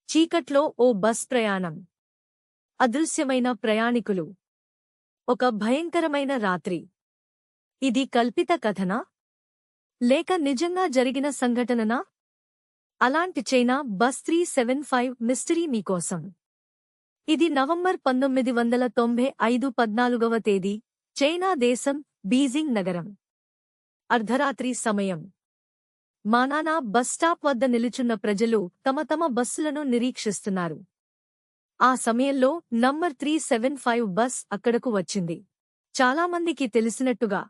చీకట్లో ఓ బస్ ప్రయాణం. అదృశ్యమైన ప్రయాణికులు. ఒక భయంకరమైన రాత్రి. ఇది కల్పిత కథనా? లేక నిజంగా జరిగిన సంఘటననా? అలాంటి చైనా బస్ 375 మిస్టరీ మీకోసం. ఇది నవంబర్ 1995 14వ తేదీ, చైనా దేశం, బీజింగ్ నగరం. అర్ధరాత్రి సమయం. మానానా బస్టాప్ వద్ద నిలుచున్న ప్రజలు తమ బస్సులను నిరీక్షిస్తున్నారు. ఆ సమయంలో నంబర్ 375 బస్ అక్కడకు వచ్చింది. చాలామందికి తెలిసినట్టుగా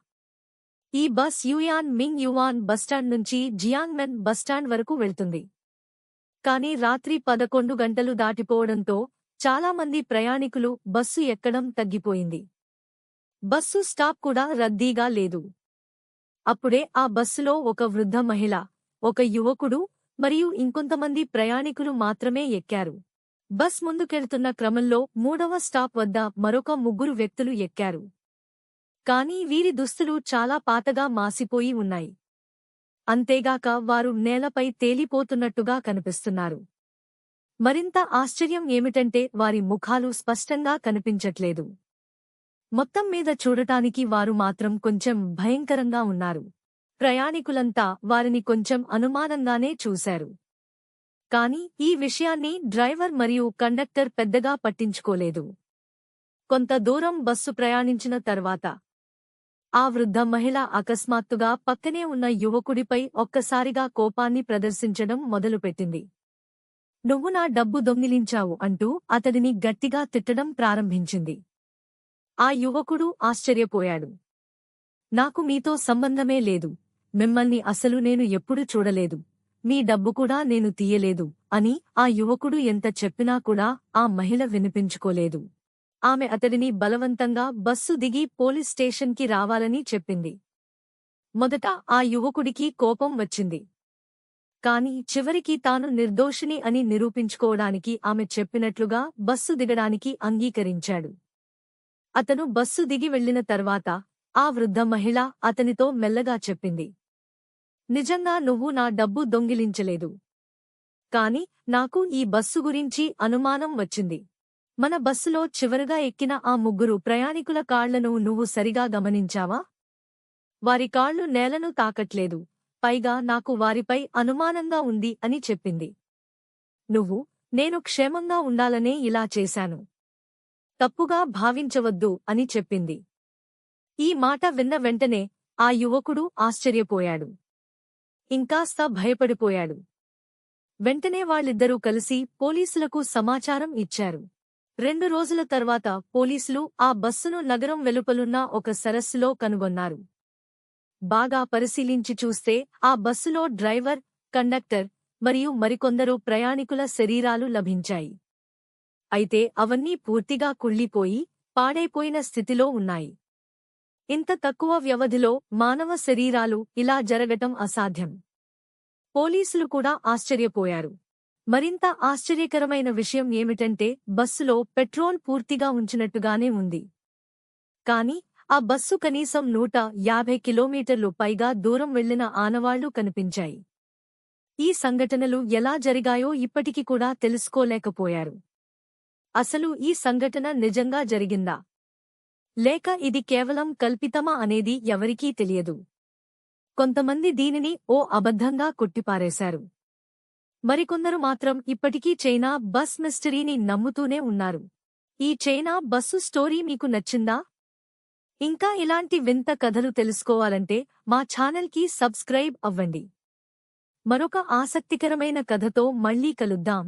ఈ బస్ యుయాన్ మింగ్ యువాన్ బస్టాండ్ నుంచి జియాంగ్మెన్ బస్టాండ్ వరకు వెళ్తుంది. కానీ రాత్రి 11 గంటలు దాటిపోవడంతో చాలామంది ప్రయాణికులు బస్సు ఎక్కడం తగ్గిపోయింది. బస్సు స్టాప్ కూడా రద్దీగా లేదు. అప్పుడే ఆ బస్సులో ఒక వృద్ధ మహిళ, ఒక యువకుడు మరియు ఇంకొంతమంది ప్రయాణికులు మాత్రమే ఎక్కారు. బస్ ముందుకెళ్తున్న క్రమంలో 3వ స్టాప్ వద్ద మరొక 3 వ్యక్తులు ఎక్కారు. కానీ వీరి దుస్తులు చాలా పాతగా మాసిపోయి ఉన్నాయి. అంతేగాక వారు నేలపై తేలిపోతున్నట్టుగా కనిపిస్తున్నారు. మరింత ఆశ్చర్యం ఏమిటంటే వారి ముఖాలు స్పష్టంగా కనిపించట్లేదు. మొత్తం మీద చూడటానికి వారు మాత్రం కొంచెం భయంకరంగా ఉన్నారు. ప్రయాణికులంతా వారిని కొంచెం అనుమానంగానే చూశారు. కాని ఈ విషయాన్ని డ్రైవర్ మరియు కండక్టర్ పెద్దగా పట్టించుకోలేదు. కొంత దూరం బస్సు ప్రయాణించిన తర్వాత ఆ వృద్ధ మహిళ అకస్మాత్తుగా పక్కనే ఉన్న యువకుడిపై ఒక్కసారిగా కోపాన్ని ప్రదర్శించడం మొదలుపెట్టింది. "నువ్వు నా డబ్బు దొంగిలించావు" అంటూ అతడిని గట్టిగా తిట్టడం ప్రారంభించింది. ఆ యువకుడు ఆశ్చర్యపోయాడు. "నాకు మీతో సంబంధమే లేదు. మిమ్మల్ని అసలు నేను ఎప్పుడు చూడలేదు. మీ డబ్బు కూడా నేను తీయలేదు" అని ఆ యువకుడు ఎంత చెప్పినా కూడా ఆ మహిళ వినిపించుకోలేదు. ఆమె అతడిని బలవంతంగా బస్సు దిగి పోలీస్ స్టేషన్కి రావాలని చెప్పింది. మొదట ఆ యువకుడికి కోపం వచ్చింది. కాని చివరికి తాను నిర్దోషిని అని నిరూపించుకోవడానికి ఆమె చెప్పినట్లుగా బస్సు దిగడానికి అంగీకరించాడు. అతను బస్సు దిగి వెళ్లిన తర్వాత ఆ వృద్ధ మహిళ అతనితో మెల్లగా చెప్పింది, "నిజంగా నువ్వు నా డబ్బు దొంగిలించలేదు. కాని నాకు ఈ బస్సు గురించి అనుమానం వచ్చింది. మన బస్సులో చివరగా ఎక్కిన ఆ 3 ప్రయాణికుల కాళ్లను నువ్వు సరిగా గమనించావా? వారి కాళ్లు నేలను తాకట్లేదు. పైగా నాకు వారిపై అనుమానంగా ఉంది" అని చెప్పింది. నేను క్షేమంగా ఉండాలనే ఇలా చేశాను. తప్పుగా భావించవద్దు" అని చెప్పింది. ఈ మాట విన్న వెంటనే ఆ యువకుడు ఆశ్చర్యపోయాడు. ఇంకాస్త భయపడిపోయాడు. వెంటనే వాళ్ళిద్దరూ కలిసి పోలీసులకు సమాచారం ఇచ్చారు. 2 రోజుల తర్వాత పోలీసులు ఆ బస్సును నగరం వెలుపలున్న ఒక సరస్సులో కనుగొన్నారు. బాగా పరిశీలించి చూస్తే ఆ బస్సులో డ్రైవర్, కండక్టర్ మరియు మరికొందరు ప్రయాణికుల శరీరాలు లభించాయి. అయితే అవన్నీ పూర్తిగా కుళ్ళిపోయి, పాడైపోయిన స్థితిలో ఉన్నాయి. ఇంత తక్కువ వ్యవధిలో మానవ శరీరాలు ఇలా జరగటం అసాధ్యం. పోలీసులు కూడా ఆశ్చర్యపోయారు. మరింత ఆశ్చర్యకరమైన విషయం ఏమిటంటే బస్సులో పెట్రోల్ పూర్తిగా ఉంచినట్టుగానే ఉంది. కాని ఆ బస్సు కనీసం 150 కిలోమీటర్లు పైగా దూరం వెళ్లిన ఆనవాళ్లు కనిపించాయి. ఈ సంఘటనలు ఎలా జరిగాయో ఇప్పటికి కూడా తెలుసుకోలేకపోయారు. అసలు ఈ సంఘటన నిజంగా జరిగిందా? లేక ఇది కేవలం కల్పితమా అనేది ఎవరికీ తెలియదు. కొంతమంది దీనిని ఓ అబద్ధంగా కొట్టిపారేశారు. మరికొందరు మాత్రం ఇప్పటికీ చైనా బస్ మిస్టరీని నమ్ముతూనే ఉన్నారు. ఈ చైనా బస్సు స్టోరీ మీకు నచ్చిందా? ఇంకా ఇలాంటి వింత కథలు తెలుసుకోవాలంటే మా ఛానల్కి సబ్స్క్రైబ్ అవ్వండి. మరొక ఆసక్తికరమైన కథతో మళ్ళీ కలుద్దాం.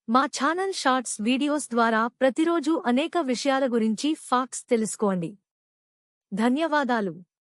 మా ఛానల్ షార్ట్స్ వీడియోస్ ద్వారా ప్రతిరోజూ అనేక విషయాల గురించి ఫ్యాక్ట్స్ తెలుసుకోండి. ధన్యవాదాలు.